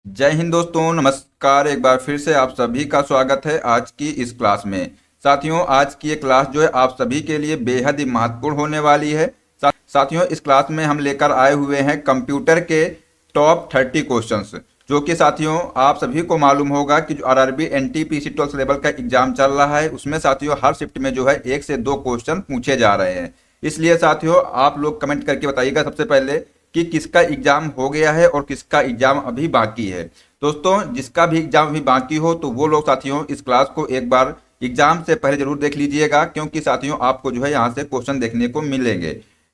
जय हिंद दोस्तों, नमस्कार। एक बार फिर से आप सभी का स्वागत है आज की इस क्लास में। साथियों, आज की ये क्लास जो है आप सभी के लिए बेहद ही महत्वपूर्ण होने वाली है। साथियों, इस क्लास में हम लेकर आए हुए हैं कंप्यूटर के टॉप 30 क्वेश्चंस, जो कि साथियों आप सभी को मालूम होगा कि जो आरआरबी एनटीपीसी 12th लेवल का एग्जाम चल रहा है उसमें साथियों हर शिफ्ट में जो है 1 से 2 क्वेश्चन पूछे जा रहे हैं। इसलिए साथियों आप लोग कमेंट करके बताइएगा सबसे पहले कि किसका एग्जाम हो गया है और किसका एग्जाम अभी बाकी है। दोस्तों, जिसका भी एग्जाम अभी बाकी हो तो वो लोग साथियों इस क्लास को एक बार एग्जाम से पहले जरूर देख लीजिएगा, क्योंकि साथियों आपको जो है यहाँ से क्वेश्चन देखने को मिलेंगे।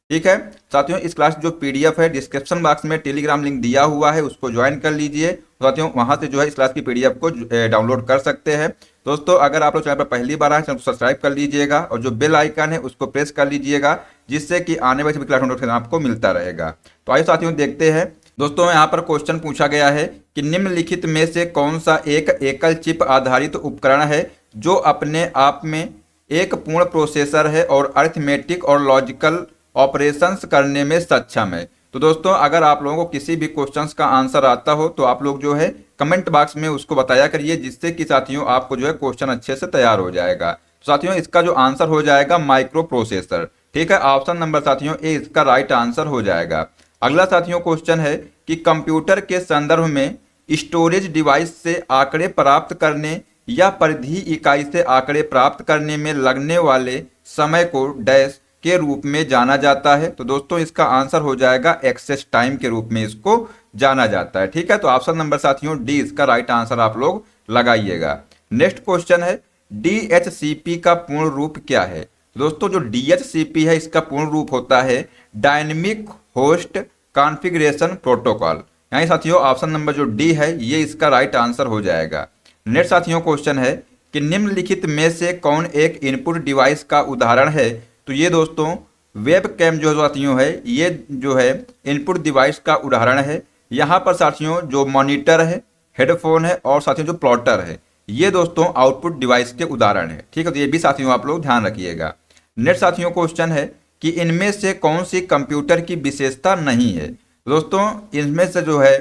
ठीक है साथियों, इस क्लास जो पीडीएफ है डिस्क्रिप्शन बॉक्स में टेलीग्राम लिंक दिया हुआ है, उसको ज्वाइन कर लीजिए। साथियों वहां से जो है इस क्लास की पीडीएफ को डाउनलोड कर सकते हैं। दोस्तों, अगर आप लोग चैनल पर पहली बार आए चैनल को सब्सक्राइब कर लीजिएगा और जो बेल आइकन है उसको प्रेस कर लीजिएगा, जिससे कि आने वाली सभी क्लास नोटिफिकेशन आपको मिलता रहेगा। तो आइए साथियों देखते हैं। दोस्तों, यहाँ पर क्वेश्चन पूछा गया है कि निम्नलिखित में से कौन सा एक एकल चिप आधारित उपकरण है जो अपने आप में एक पूर्ण प्रोसेसर है और अरिथमेटिक और लॉजिकल ऑपरेशंस करने में सक्षम है। तो दोस्तों, अगर आप लोगों को किसी भी क्वेश्चंस का आंसर आता हो तो आप लोग जो है कमेंट बॉक्स में उसको बताया करिए, जिससे कि साथियों आपको जो है क्वेश्चन अच्छे से तैयार हो जाएगा। तो साथियों इसका जो आंसर हो जाएगा माइक्रो प्रोसेसर। ठीक है, ऑप्शन नंबर साथियों ए इसका राइट आंसर हो जाएगा। अगला साथियों क्वेश्चन है कि कंप्यूटर के संदर्भ में स्टोरेज डिवाइस से आंकड़े प्राप्त करने या परिधि इकाई से आंकड़े प्राप्त करने में लगने वाले समय को डैश के रूप में जाना जाता है। तो दोस्तों इसका आंसर हो जाएगा एक्सेस टाइम के रूप में इसको जाना जाता है। ठीक है, तो ऑप्शन नंबर साथियों डी इसका राइट आंसर आप लोग लगाइएगा। नेक्स्ट क्वेश्चन है डीएचसीपी का पूर्ण रूप क्या है। दोस्तों, जो डीएचसीपी है इसका पूर्ण रूप होता है डायनेमिक होस्ट कॉन्फ़िगरेशन प्रोटोकॉल। यानी साथियों ऑप्शन नंबर जो डी है ये इसका राइट आंसर हो जाएगा। नेक्स्ट साथियों क्वेश्चन है कि निम्नलिखित में से कौन एक इनपुट डिवाइस का उदाहरण है। तो ये दोस्तों वेब कैम जो साथियों है ये जो है इनपुट डिवाइस का उदाहरण है। यहाँ पर साथियों जो मॉनिटर है, हेडफोन है और साथियों जो प्लॉटर है ये दोस्तों आउटपुट डिवाइस के उदाहरण है। ठीक है, तो ये भी साथियों आप लोग ध्यान रखिएगा। नेक्स्ट साथियों क्वेश्चन है कि इनमें से कौन सी कंप्यूटर की विशेषता नहीं है। दोस्तों इनमें से जो है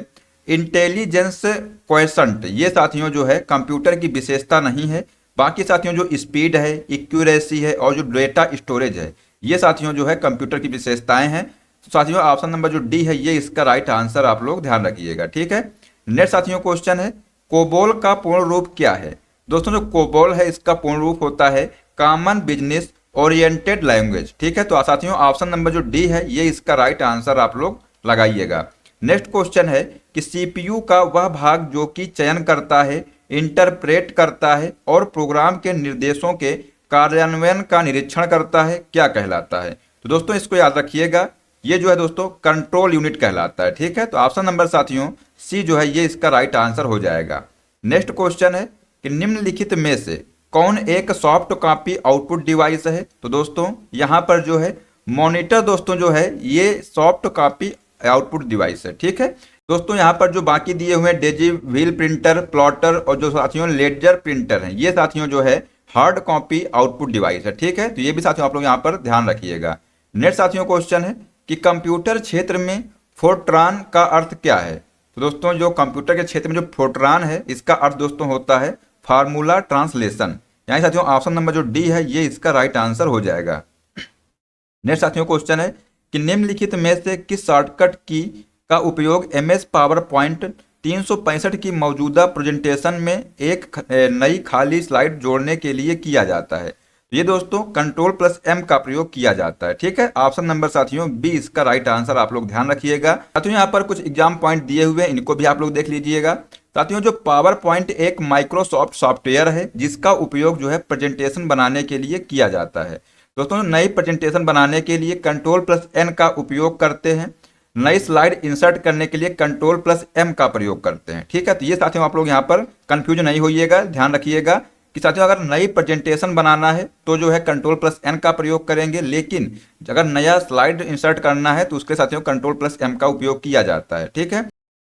इंटेलिजेंस क्वेशंट ये साथियों जो है कंप्यूटर की विशेषता नहीं है। बाकी साथियों जो स्पीड है, एक्यूरेसी है और जो डेटा स्टोरेज है ये साथियों जो है कंप्यूटर की विशेषताएं हैं। तो साथियों ऑप्शन नंबर जो डी है ये इसका राइट आंसर आप लोग ध्यान रखिएगा। ठीक है, नेक्स्ट साथियों क्वेश्चन है कोबोल का पूर्ण रूप क्या है। दोस्तों, जो कोबोल है इसका पूर्ण रूप होता है कॉमन बिजनेस ओरिएंटेड लैंग्वेज। ठीक है, तो साथियों ऑप्शन नंबर जो डी है ये इसका राइट आंसर आप लोग लगाइएगा। नेक्स्ट क्वेश्चन है कि सीपीयू का वह भाग जो कि चयन करता है, इंटरप्रेट करता है और प्रोग्राम के निर्देशों के कार्यान्वयन का निरीक्षण करता है क्या कहलाता है। तो दोस्तों इसको याद रखिएगा, ये जो है दोस्तों कंट्रोल यूनिट कहलाता है। ठीक है, तो ऑप्शन नंबर साथियों सी जो है ये इसका राइट आंसर हो जाएगा। नेक्स्ट क्वेश्चन है कि निम्नलिखित में से कौन एक सॉफ्ट कॉपी आउटपुट डिवाइस है। तो दोस्तों यहाँ पर जो है मॉनिटर दोस्तों जो है ये सॉफ्ट कॉपी आउटपुट डिवाइस है। ठीक है दोस्तों, यहाँ पर जो बाकी दिए हुए हैं डेजी व्हील प्रिंटर, प्लॉटर और जो साथियों लेडजर प्रिंटर हैं ये साथियों जो है हार्ड कॉपी आउटपुट डिवाइस है। ठीक है, तो ये भी साथियों आप लोग यहाँ पर ध्यान रखिएगा। नेक्स्ट साथियों क्वेश्चन है कि कंप्यूटर क्षेत्र में फोर्ट्रान का अर्थ क्या है। तो दोस्तों जो कंप्यूटर के क्षेत्र में जो फोर्ट्रान है इसका अर्थ दोस्तों होता है फार्मूला ट्रांसलेशन। यानी साथियों ऑप्शन नंबर जो डी है ये इसका राइट आंसर हो जाएगा। नेक्स्ट साथियों क्वेश्चन है कि निम्नलिखित में से किस शॉर्टकट की का उपयोग एमएस पावर पॉइंट 365 की मौजूदा प्रेजेंटेशन में एक नई खाली स्लाइड जोड़ने के लिए किया जाता है। ये दोस्तों कंट्रोल प्लस एम का प्रयोग किया जाता है। ठीक है, ऑप्शन नंबर साथियों बी इसका राइट आंसर आप लोग ध्यान रखिएगा। साथियों यहाँ पर कुछ एग्जाम पॉइंट दिए हुए हैं, इनको भी आप लोग देख लीजिएगा। साथियों जो पावर पॉइंट एक माइक्रोसॉफ्ट सॉफ्टवेयर है जिसका उपयोग जो है प्रेजेंटेशन बनाने के लिए किया जाता है। दोस्तों नई प्रेजेंटेशन बनाने के लिए कंट्रोल प्लस एन का उपयोग करते हैं, नई स्लाइड इंसर्ट करने के लिए कंट्रोल प्लस एम का प्रयोग करते हैं। ठीक है, तो ये साथियों आप लोग यहाँ पर कंफ्यूज नहीं होइएगा, ध्यान रखिएगा कि साथियों अगर नई प्रेजेंटेशन बनाना है तो जो है कंट्रोल प्लस एन का प्रयोग करेंगे, लेकिन अगर नया स्लाइड इंसर्ट करना है तो उसके साथियों कंट्रोल प्लस एम का उपयोग किया जाता है। ठीक है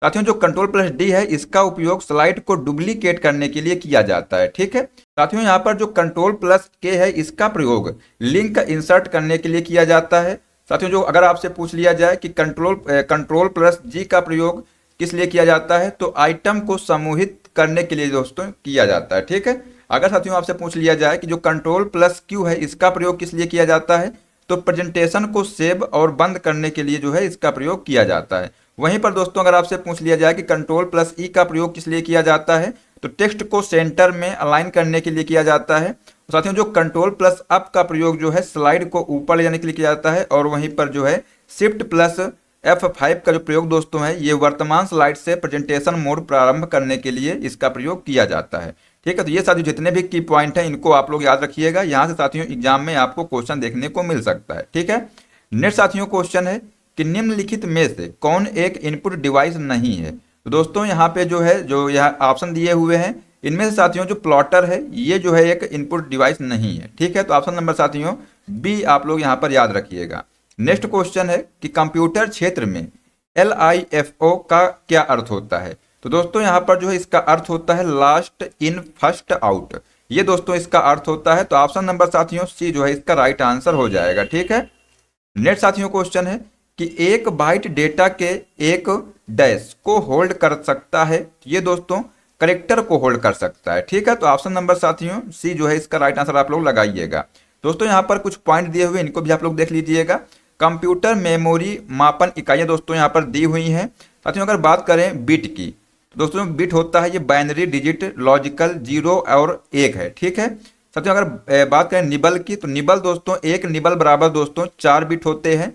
साथियों, जो कंट्रोल प्लस डी है इसका उपयोग स्लाइड को डुप्लीकेट करने के लिए किया जाता है। ठीक है साथियों, यहाँ पर जो कंट्रोल प्लस के है इसका प्रयोग लिंक इंसर्ट करने के लिए किया जाता है। साथियों जो अगर आपसे पूछ लिया जाए कि कंट्रोल प्लस जी का प्रयोग किस लिए किया जाता है? तो आइटम को समूहित करने के लिए दोस्तों किया जाता है। ठीक है, अगर साथियों आपसे पूछ लिया जाए कि जो कंट्रोल प्लस क्यू है इसका प्रयोग किस लिए किया जाता है, तो प्रेजेंटेशन को सेव और बंद करने के लिए जो है इसका प्रयोग किया जाता है। वहीं पर दोस्तों अगर आपसे पूछ लिया जाए कि कंट्रोल प्लस ई का प्रयोग किस लिए किया जाता है, तो टेक्स्ट को सेंटर में अलाइन करने के लिए किया जाता है। साथियों जो कंट्रोल प्लस अप का प्रयोग जो है स्लाइड को ऊपर ले जाने के लिए किया जाता है, और वहीं पर जो है शिफ्ट प्लस F5 का जो प्रयोग दोस्तों है ये वर्तमान स्लाइड से प्रेजेंटेशन मोड प्रारंभ करने के लिए इसका प्रयोग किया जाता है। ठीक है, तो ये साथियों जितने भी की पॉइंट हैं इनको आप लोग याद रखिएगा, यहाँ से साथियों एग्जाम में आपको क्वेश्चन देखने को मिल सकता है। ठीक है, नेक्स्ट साथियों क्वेश्चन है कि निम्नलिखित में से कौन एक इनपुट डिवाइस नहीं है? तो दोस्तों यहाँ पे जो है जो यहाँ ऑप्शन दिए हुए हैं इनमें से साथियों जो प्लॉटर है ये जो है एक इनपुट डिवाइस नहीं है। ठीक है, तो ऑप्शन नंबर साथियों बी आप लोग यहाँ पर याद रखिएगा। नेक्स्ट क्वेश्चन है कि कंप्यूटर क्षेत्र में LIFO का क्या अर्थ होता है? तो दोस्तों यहाँ पर जो है इसका अर्थ होता है लास्ट इन फर्स्ट आउट, ये दोस्तों इसका अर्थ होता है। तो ऑप्शन नंबर साथियों सी जो है इसका राइट आंसर हो जाएगा। ठीक है, नेक्स्ट साथियों क्वेश्चन है कि एक बाइट डेटा के एक डैश को होल्ड कर सकता है, ये दोस्तों करेक्टर को होल्ड कर सकता है। ठीक है, तो ऑप्शन नंबर साथियों सी जो है इसका राइट आंसर आप लोग लगाइएगा। दोस्तों यहाँ पर कुछ पॉइंट दिए हुए इनको भी आप लोग देख लीजिएगा। कंप्यूटर मेमोरी मापन इकाइयाँ दोस्तों यहाँ पर दी हुई हैं। साथियों अगर बात करें बिट की, तो दोस्तों बिट होता है ये बाइनरी डिजिट लॉजिकल 0 और 1 है। ठीक है, साथियों अगर बात करें निबल की, तो निबल दोस्तों एक निबल बराबर दोस्तों 4 बिट होते हैं।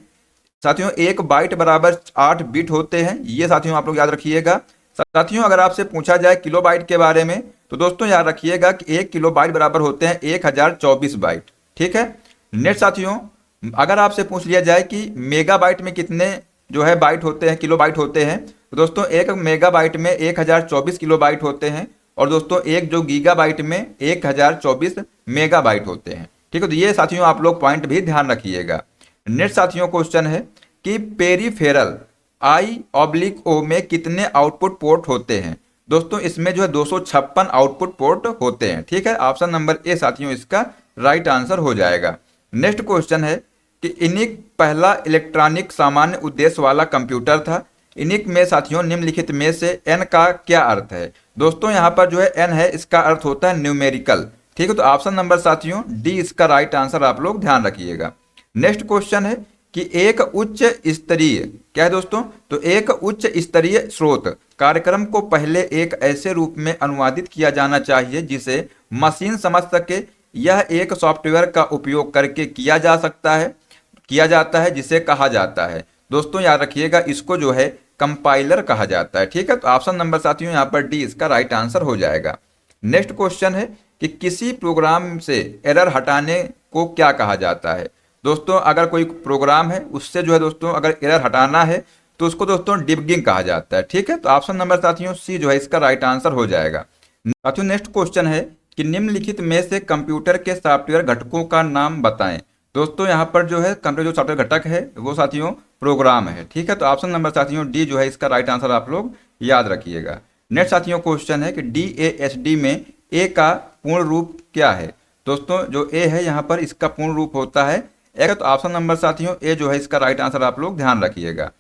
साथियों एक बाइट बराबर 8 बिट होते हैं, ये साथियों आप लोग याद रखिएगा। साथियों अगर आपसे पूछा जाए किलोबाइट के बारे में, तो दोस्तों याद रखिएगा कि 1 किलोबाइट बराबर होते हैं 1024 बाइट। ठीक है, नेक्स्ट साथियों अगर आपसे पूछ लिया जाए कि मेगाबाइट में कितने जो है बाइट होते हैं, किलोबाइट होते हैं, तो दोस्तों एक मेगाबाइट में 1024 किलोबाइट होते हैं, और दोस्तों एक जो गीगाबाइट में 1024 मेगाबाइट होते हैं। ठीक है, तो ये साथियों आप लोग पॉइंट भी ध्यान रखिएगा। नेक्स्ट साथियों क्वेश्चन है कि पेरीफेरल I/O में कितने आउटपुट पोर्ट होते हैं? दोस्तों इसमें जो है 256 आउटपुट पोर्ट होते हैं। ठीक है, ऑप्शन नंबर ए साथियों इसका राइट आंसर हो जाएगा। नेक्स्ट क्वेश्चन है कि इनिक पहला इलेक्ट्रॉनिक सामान्य उद्देश्य वाला कंप्यूटर था। इनिक में साथियों निम्नलिखित में से एन का क्या अर्थ है? दोस्तों यहाँ पर जो है एन है इसका अर्थ होता है न्यूमेरिकल। ठीक है, तो ऑप्शन नंबर साथियों डी इसका राइट आंसर आप लोग ध्यान रखिएगा। नेक्स्ट क्वेश्चन है कि एक उच्च स्तरीय क्या है दोस्तों? तो एक उच्च स्तरीय स्रोत कार्यक्रम को पहले एक ऐसे रूप में अनुवादित किया जाना चाहिए जिसे मशीन समझ सके। यह एक सॉफ्टवेयर का उपयोग करके किया जाता है जिसे कहा जाता है दोस्तों याद रखिएगा इसको जो है कंपाइलर कहा जाता है। ठीक है, तो ऑप्शन नंबर साथियों यहाँ पर डी इसका राइट आंसर हो जाएगा। नेक्स्ट क्वेश्चन है कि किसी प्रोग्राम से एरर हटाने को क्या कहा जाता है? दोस्तों अगर कोई प्रोग्राम है उससे जो है दोस्तों अगर एरर हटाना है तो उसको दोस्तों डिबगिंग कहा जाता है। ठीक है, तो ऑप्शन नंबर साथियों सी जो है इसका राइट आंसर हो जाएगा। साथियों नेक्स्ट क्वेश्चन है कि निम्नलिखित में से कंप्यूटर के सॉफ्टवेयर घटकों का नाम बताएं। दोस्तों यहाँ पर जो है कंप्यूटर जो सॉफ्टवेयर घटक है वो साथियों प्रोग्राम है। ठीक है, तो ऑप्शन नंबर साथियों डी जो है इसका राइट आंसर आप लोग याद रखिएगा। नेक्स्ट साथियों क्वेश्चन है कि DASD में ए का पूर्ण रूप क्या है? दोस्तों जो ए है यहाँ पर इसका पूर्ण रूप होता है एक, तो ऑप्शन नंबर साथियों ए जो है इसका राइट आंसर आप लोग ध्यान रखिएगा।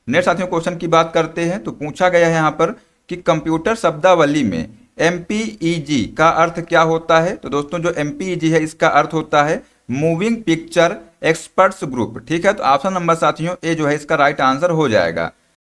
नेक्स्ट साथियों क्वेश्चन की बात करते हैं, तो पूछा गया है यहाँ पर कि कंप्यूटर शब्दावली में MPEG का अर्थ क्या होता है? तो दोस्तों जो MPEG है इसका अर्थ होता है मूविंग पिक्चर एक्सपर्ट्स ग्रुप। ठीक है, तो ऑप्शन नंबर साथियों ए जो है इसका राइट आंसर हो जाएगा।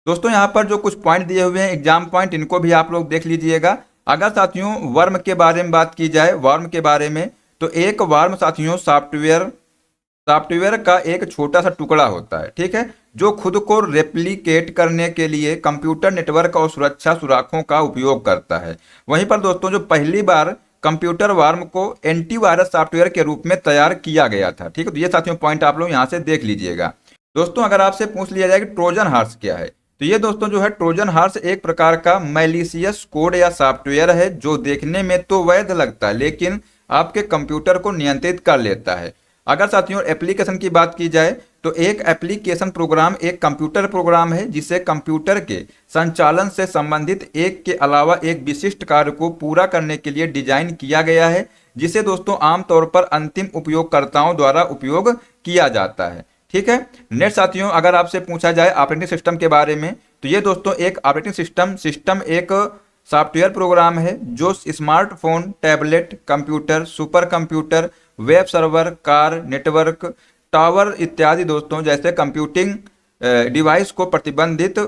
दोस्तों यहाँ पर जो कुछ पॉइंट दिए हुए हैं एग्जाम पॉइंट इनको भी आप लोग देख लीजिएगा। अगर साथियों वर्म के बारे में बात की जाए, वर्म के बारे में, तो एक वर्म साथियों सॉफ्टवेयर का एक छोटा सा टुकड़ा होता है। ठीक है, जो खुद को रेप्लिकेट करने के लिए कंप्यूटर नेटवर्क और सुरक्षा सुराखों का उपयोग करता है। वहीं पर दोस्तों जो पहली बार कंप्यूटर वर्म को एंटीवायरस सॉफ्टवेयर के रूप में तैयार किया गया था। ठीक है, तो ये साथियों पॉइंट आप लोग यहाँ से देख लीजिएगा। दोस्तों अगर आपसे पूछ लिया जाए कि ट्रोजन हॉर्स क्या है, तो ये दोस्तों जो है ट्रोजन हॉर्स एक प्रकार का मैलिशियस कोड या सॉफ्टवेयर है जो देखने में तो वैध लगता है लेकिन आपके कंप्यूटर को नियंत्रित कर लेता है। अगर साथियों एप्लीकेशन की बात की जाए तो एक एप्लीकेशन प्रोग्राम एक कंप्यूटर प्रोग्राम है जिसे कंप्यूटर के संचालन से संबंधित एक के अलावा एक विशिष्ट कार्य को पूरा करने के लिए डिजाइन किया गया है, जिसे दोस्तों आमतौर पर अंतिम उपयोगकर्ताओं द्वारा उपयोग किया जाता है। ठीक है, नेक्स्ट साथियों अगर आपसे पूछा जाए ऑपरेटिंग सिस्टम के बारे में, तो ये दोस्तों एक ऑपरेटिंग सिस्टम एक सॉफ्टवेयर प्रोग्राम है जो smartphone, tablet, computer, super computer, web server, car, network, tower इत्यादि दोस्तों जैसे कंप्यूटिंग डिवाइस को प्रतिबंधित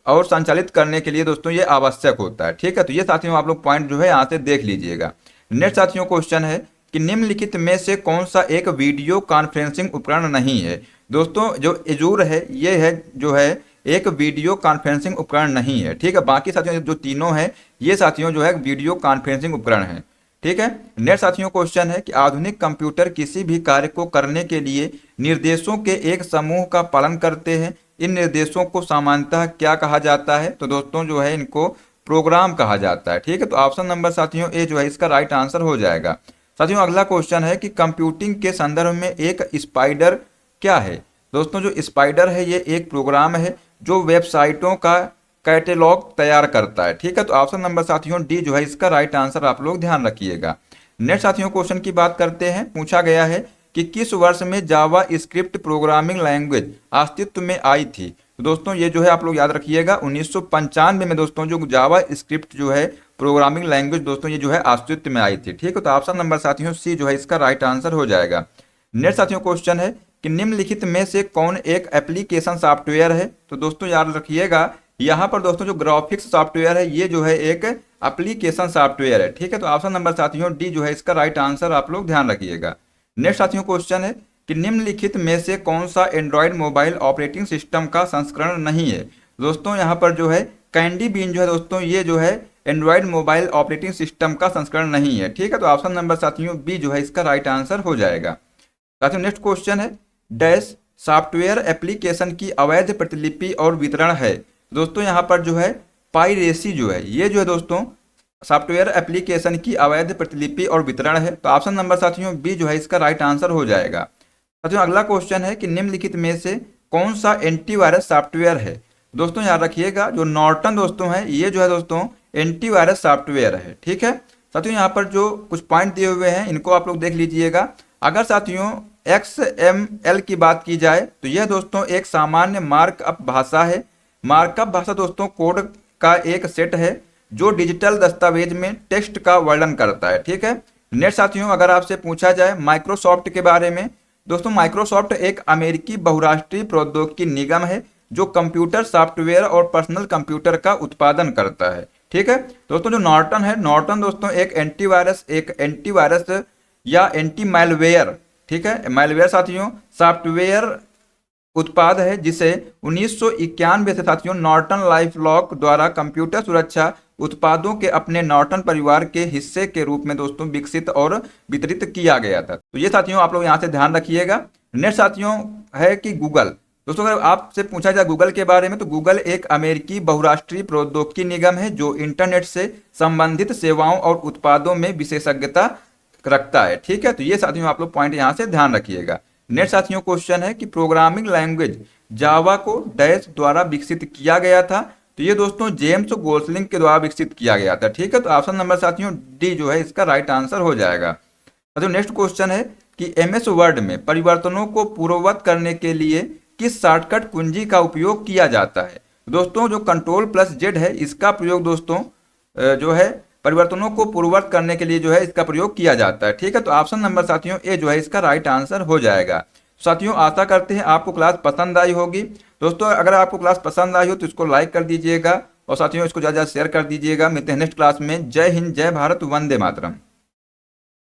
और संचालित करने के लिए दोस्तों ये आवश्यक होता है। ठीक है, तो ये साथियों आप लोग पॉइंट जो है यहाँ से देख लीजिएगा। नेक्स्ट साथियों क्वेश्चन है कि निम्नलिखित में से कौन सा एक वीडियो कॉन्फ्रेंसिंग उपकरण नहीं है। दोस्तों जो एजूर है ये है जो है एक वीडियो कॉन्फ्रेंसिंग उपकरण नहीं है। ठीक है, बाकी साथियों जो तीनों है ये साथियों जो है वीडियो कॉन्फ्रेंसिंग उपकरण है। ठीक है, नेक्स्ट साथियों क्वेश्चन है कि आधुनिक कंप्यूटर किसी भी कार्य को करने के लिए निर्देशों के एक समूह का पालन करते हैं। इन निर्देशों को सामान्यतः क्या कहा जाता है? तो दोस्तों जो है इनको प्रोग्राम कहा जाता है। ठीक है, तो ऑप्शन नंबर साथियों ए जो है इसका राइट आंसर हो जाएगा। साथियों अगला क्वेश्चन है कि कंप्यूटिंग के संदर्भ में एक स्पाइडर क्या है? दोस्तों जो स्पाइडर है ये एक प्रोग्राम है जो वेबसाइटों का कैटेलॉग तैयार करता है। ठीक है, तो ऑप्शन नंबर साथियों डी जो है इसका राइट आंसर आप लोग ध्यान रखिएगा। नेक्स्ट साथियों क्वेश्चन की बात करते हैं। पूछा गया है कि किस वर्ष में जावा स्क्रिप्ट प्रोग्रामिंग लैंग्वेज अस्तित्व में आई थी? तो दोस्तों ये जो है आप लोग याद रखिएगा 1995 में दोस्तों जो जावा स्क्रिप्ट जो है प्रोग्रामिंग लैंग्वेज दोस्तों ये जो है अस्तित्व में आई थी। ठीक है, तो ऑप्शन नंबर साथियों सी जो है इसका राइट आंसर हो जाएगा। नेक्स्ट साथियों क्वेश्चन है कि निम्नलिखित में से कौन एक एप्लीकेशन सॉफ्टवेयर है? तो दोस्तों याद रखिएगा यहाँ पर दोस्तों जो ग्राफिक्स सॉफ्टवेयर है ये जो है एक एप्लीकेशन सॉफ्टवेयर है। ठीक है, तो ऑप्शन नंबर साथियों डी जो है इसका राइट आंसर आप लोग ध्यान रखिएगा। नेक्स्ट साथियों क्वेश्चन है कि निम्नलिखित में से कौन सा एंड्रॉयड मोबाइल ऑपरेटिंग सिस्टम का संस्करण नहीं है? दोस्तों यहाँ पर जो है कैंडी बीन जो है दोस्तों ये जो है एंड्रॉयड मोबाइल ऑपरेटिंग सिस्टम का संस्करण नहीं है। ठीक है, तो ऑप्शन नंबर साथियों बी जो है इसका राइट आंसर हो जाएगा। साथियों नेक्स्ट क्वेश्चन है डैश सॉफ्टवेयर एप्लीकेशन की अवैध प्रतिलिपि और वितरण है। दोस्तों यहाँ पर जो है पाइरेसी जो है ये जो है दोस्तों सॉफ्टवेयर एप्लीकेशन की अवैध प्रतिलिपि और वितरण है। तो ऑप्शन नंबर साथियों बी जो है इसका राइट आंसर हो जाएगा। साथियों अगला क्वेश्चन है कि निम्नलिखित में से कौन सा एंटीवायरस सॉफ्टवेयर है? दोस्तों याद रखिएगा जो नॉर्टन दोस्तों है ये जो है दोस्तों एंटीवायरस सॉफ्टवेयर है। ठीक है, साथियों यहाँ पर जो कुछ पॉइंट दिए हुए हैं इनको आप लोग देख लीजिएगा। अगर साथियों XML की बात की जाए तो यह दोस्तों एक सामान्य मार्कअप भाषा है। मार्कअप भाषा दोस्तों कोड का एक सेट है जो डिजिटल दस्तावेज में टेक्स्ट का वर्णन करता है। ठीक है, नेक्स्ट साथियों अगर आपसे पूछा जाए माइक्रोसॉफ्ट के बारे में, दोस्तों माइक्रोसॉफ्ट एक अमेरिकी बहुराष्ट्रीय प्रौद्योगिकी निगम है जो कंप्यूटर सॉफ्टवेयर और पर्सनल कंप्यूटर का उत्पादन करता है। ठीक है, दोस्तों जो नॉर्टन है, नॉर्टन दोस्तों एक एंटीवायरस या एंटी मैलवेयर, ठीक है, मैलवेयर साथियों सॉफ्टवेयर उत्पाद है जिसे 1991 से साथियों नॉर्टन लाइफलॉक द्वारा कंप्यूटर सुरक्षा उत्पादों के अपने नॉर्टन परिवार के हिस्से के रूप में दोस्तों विकसित और वितरित किया गया था। तो ये साथियों आप लोग यहाँ से ध्यान रखिएगा। नेक्स्ट साथियों है कि गूगल। दोस्तों अगर आपसे पूछा जाए गूगल के बारे में तो गूगल एक अमेरिकी बहुराष्ट्रीय प्रौद्योगिकी निगम है जो इंटरनेट से संबंधित सेवाओं और उत्पादों में विशेषज्ञता रखता है। ठीक है, तो ये साथियों आप लोग पॉइंट यहाँ से ध्यान रखिएगा। नेक्स्ट साथियों क्वेश्चन है कि प्रोग्रामिंग लैंग्वेज जावा को डैश द्वारा विकसित किया गया था? तो ये दोस्तों जेम्स गोसलिंग के द्वारा विकसित किया गया था। ठीक है, तो ऑप्शन नंबर साथियों डी जो है इसका राइट आंसर हो जाएगा। साथियों नेक्स्ट क्वेश्चन है कि MS वर्ड में परिवर्तनों को पूर्ववत करने के लिए किस शॉर्टकट कुंजी का उपयोग किया जाता है? दोस्तों जो Ctrl+Z है इसका प्रयोग दोस्तों जो है परिवर्तनों को पूर्ववत करने के लिए जो है इसका प्रयोग किया जाता है। ठीक है, तो ऑप्शन नंबर साथियों ए जो है इसका राइट आंसर हो जाएगा। साथियों आशा करते हैं आपको क्लास पसंद आई होगी। दोस्तों अगर आपको क्लास पसंद आई हो तो इसको लाइक कर दीजिएगा और साथियों इसको ज़्यादा शेयर कर दीजिएगा। मिलते हैं नेक्स्ट क्लास में। जय हिंद, जय भारत, वंदे मातरम।